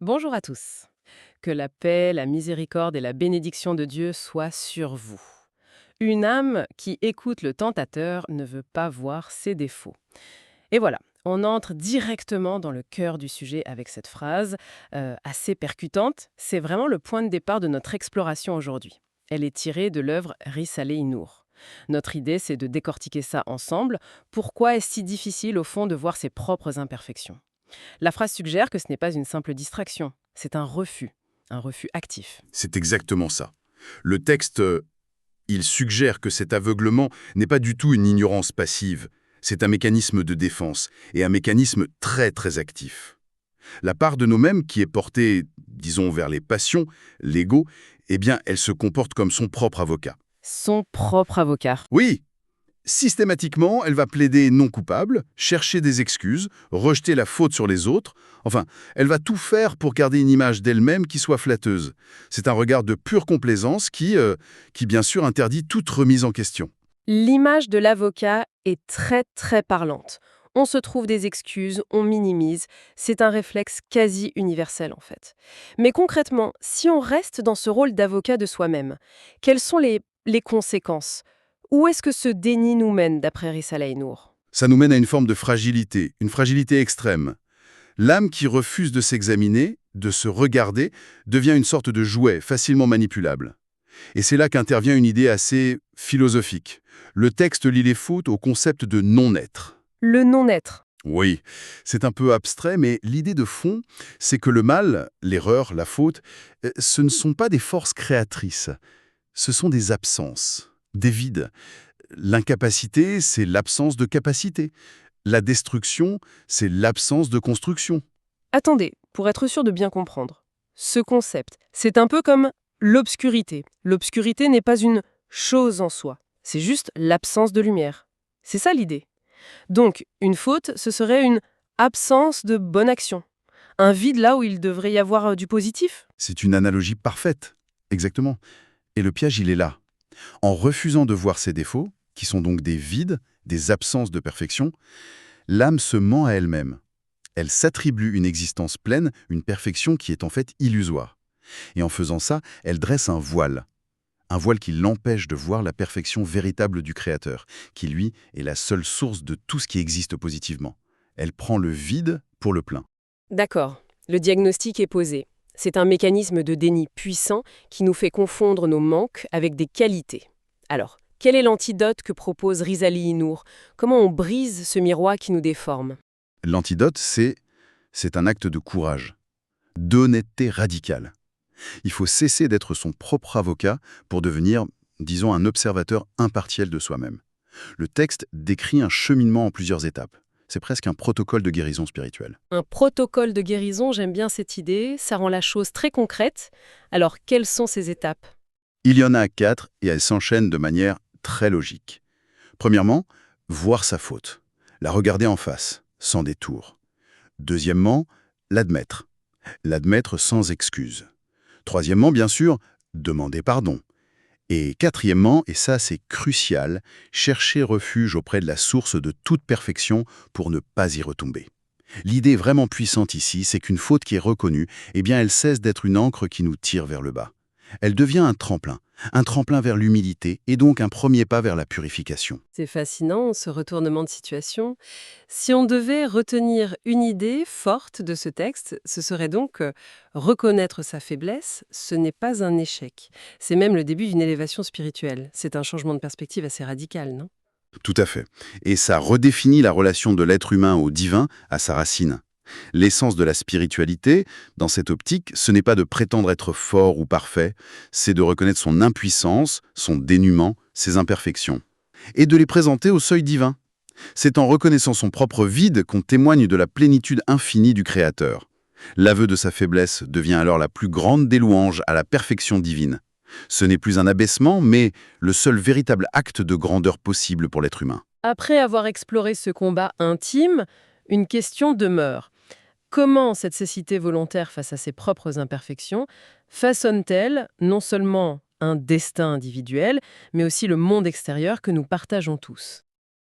Bonjour à tous. Que la paix, la miséricorde et la bénédiction de Dieu soient sur vous. Une âme qui écoute le tentateur ne veut pas voir ses défauts. Et voilà, on entre directement dans le cœur du sujet avec cette phrase, assez percutante. C'est vraiment le point de départ de notre exploration aujourd'hui. Elle est tirée de l'œuvre Risaleh Inour. Notre idée, c'est de décortiquer ça ensemble. Pourquoi est-ce si difficile, au fond, de voir ses propres imperfections? La phrase suggère que ce n'est pas une simple distraction, c'est un refus actif. C'est exactement ça. Le texte, il suggère que cet aveuglement n'est pas du tout une ignorance passive. C'est un mécanisme de défense, et un mécanisme très très actif. La part de nous-mêmes qui est portée, disons, vers les passions, l'ego, eh bien, elle se comporte comme son propre avocat. Son propre avocat. Oui, systématiquement, elle va plaider non coupable, chercher des excuses, rejeter la faute sur les autres. Enfin, elle va tout faire pour garder une image d'elle-même qui soit flatteuse. C'est un regard de pure complaisance qui bien sûr interdit toute remise en question. L'image de l'avocat est très très parlante. On se trouve des excuses, on minimise. C'est un réflexe quasi universel en fait. Mais concrètement, si on reste dans ce rôle d'avocat de soi-même, quelles sont les conséquences? Où est-ce que ce déni nous mène d'après Risaleh Inour? Ça nous mène à une forme de fragilité, une fragilité extrême. L'âme qui refuse de s'examiner, de se regarder, devient une sorte de jouet facilement manipulable. Et c'est là qu'intervient une idée assez philosophique. Le texte lie les fautes au concept de non-être. Le non-être. Oui, c'est un peu abstrait, mais l'idée de fond, c'est que le mal, l'erreur, la faute, ce ne sont pas des forces créatrices. Ce sont des absences, des vides. L'incapacité, c'est l'absence de capacité. La destruction, c'est l'absence de construction. Attendez, pour être sûr de bien comprendre. Ce concept, c'est un peu comme l'obscurité. L'obscurité n'est pas une chose en soi, c'est juste l'absence de lumière. C'est ça l'idée. Donc, une faute, ce serait une absence de bonne action. Un vide là où il devrait y avoir du positif. C'est une analogie parfaite. Exactement. Et le piège, il est là. En refusant de voir ses défauts, qui sont donc des vides, des absences de perfection, l'âme se ment à elle-même. Elle s'attribue une existence pleine, une perfection qui est en fait illusoire. Et en faisant ça, elle dresse un voile. Un voile qui l'empêche de voir la perfection véritable du Créateur, qui lui est la seule source de tout ce qui existe positivement. Elle prend le vide pour le plein. D'accord, le diagnostic est posé. C'est un mécanisme de déni puissant qui nous fait confondre nos manques avec des qualités. Alors, quel est l'antidote que propose Risaleh Inour? Comment on brise ce miroir qui nous déforme? L'antidote, c'est un acte de courage, d'honnêteté radicale. Il faut cesser d'être son propre avocat pour devenir, disons, un observateur impartial de soi-même. Le texte décrit un cheminement en plusieurs étapes. C'est presque un protocole de guérison spirituelle. Un protocole de guérison, j'aime bien cette idée, ça rend la chose très concrète. Alors, quelles sont ces étapes? Il y en a 4 et elles s'enchaînent de manière très logique. Premièrement, voir sa faute. La regarder en face, sans détour. Deuxièmement, l'admettre. L'admettre sans excuse. Troisièmement, bien sûr, demander pardon. Et quatrièmement, et ça c'est crucial, chercher refuge auprès de la source de toute perfection pour ne pas y retomber. L'idée vraiment puissante ici, c'est qu'une faute qui est reconnue, eh bien elle cesse d'être une ancre qui nous tire vers le bas. Elle devient un tremplin vers l'humilité et donc un premier pas vers la purification. C'est fascinant, ce retournement de situation. Si on devait retenir une idée forte de ce texte, ce serait donc que reconnaître sa faiblesse, ce n'est pas un échec. C'est même le début d'une élévation spirituelle. C'est un changement de perspective assez radical, non? Tout à fait. Et ça redéfinit la relation de l'être humain au divin, à sa racine. L'essence de la spiritualité, dans cette optique, ce n'est pas de prétendre être fort ou parfait, c'est de reconnaître son impuissance, son dénuement, ses imperfections, et de les présenter au seuil divin. C'est en reconnaissant son propre vide qu'on témoigne de la plénitude infinie du Créateur. L'aveu de sa faiblesse devient alors la plus grande des louanges à la perfection divine. Ce n'est plus un abaissement, mais le seul véritable acte de grandeur possible pour l'être humain. Après avoir exploré ce combat intime, une question demeure. Comment cette cécité volontaire face à ses propres imperfections façonne-t-elle non seulement un destin individuel, mais aussi le monde extérieur que nous partageons tous?